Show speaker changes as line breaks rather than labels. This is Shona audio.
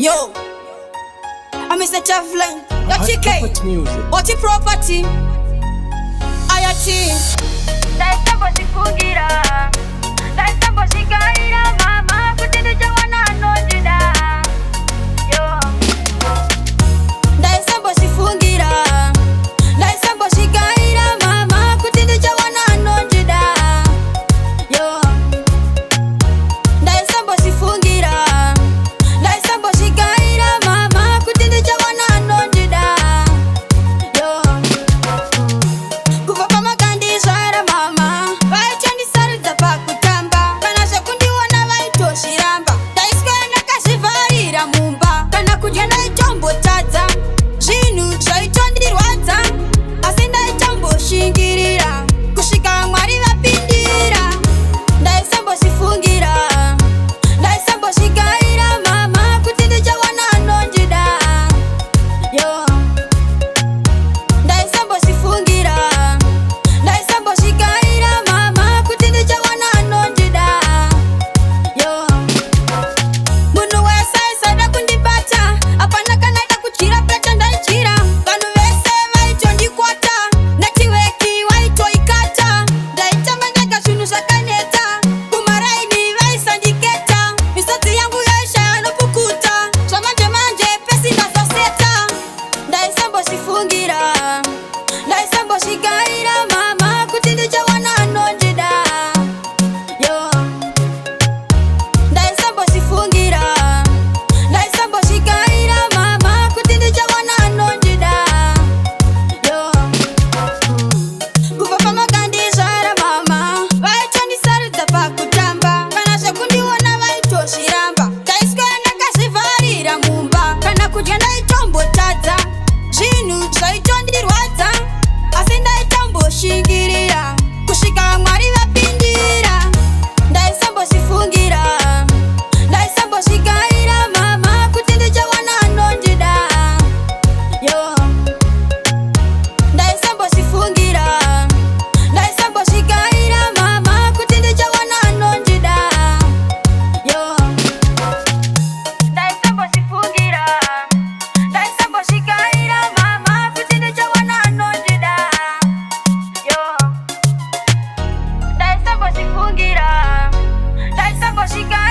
Yo, I'm Mr. Chavline. Yo, TK. What's your property? IRT.
Daisa bosi kugira. Daisa bosi kaira mama. Kutinu jawana no jida. Yo.
Daisa bosi fungira. Daisa bosi kaira mama. Kutinu jawana no jida. Yo. Daisa bosi fungira. Daisa bosi kaira mama. Kutinu jawana no jida. Yo. Kuva kama kandi zwara mama. Vaichandi sari dzapa kutamba. Kana sekundiona vaitoshiramba. Ndaiskana kazvivarira mumba. Kana kudya ndaichambotadza. Zvinhu zvaitondirwadza. Asi ndaichamboshingira. Kusvika Mwari vapindira. Ndaisambozvifungira. Ndaisambozvigaira mama. Kuti ndichawana anondida. Yo. Ndaisambozvifungira. Ndaisambozvigaira mama. Kuti ndichawana anondida. Yo. Munhu wese aisada kundibata. Hapana kana aida kudyira plate ndaidyira. Vanhu vese vaitondikwata. Netiweki vaitoikata. Ndaitamanyaka zvinhu zvakaneta. Kumaraini vaisandiketa. Misodzi yangu yaishaya nopukuta. Zvamanje manje pesi ndazoseta. Ndaisambozvifungira. Ndaisambozvigaira mama. Kuti ndichawana anondida. Yo. Ndaisambozvifungira. Ndaisambozvigaira mama. Kuti ndichawana anondida. Yo. Kubva pamakandizvara mama. Vaitondisarudza pakutamba. Kana zvekundiona vaitozviramba. Ndaiswera ndakazvivarira mumba. Kana kudya ndaitombotadza. Zvinhu zvaitondirwadza. Asi ndaitomboshingira. Kusvika Mwari vapindira. Ndaisambozvifungira. Ndaisambozvigaira mama. Kuti ndichawana anondida. Yo. Ndaisambozvifungira. Ndaisambozvigaira mama. Kuti ndichawana anondida. Yo.
Daisa bosi kugira. Daisa bosi kaira mama. Kutinu jawana no jida. Yo. Daisa bosi kugira. Daisa bosi kaira.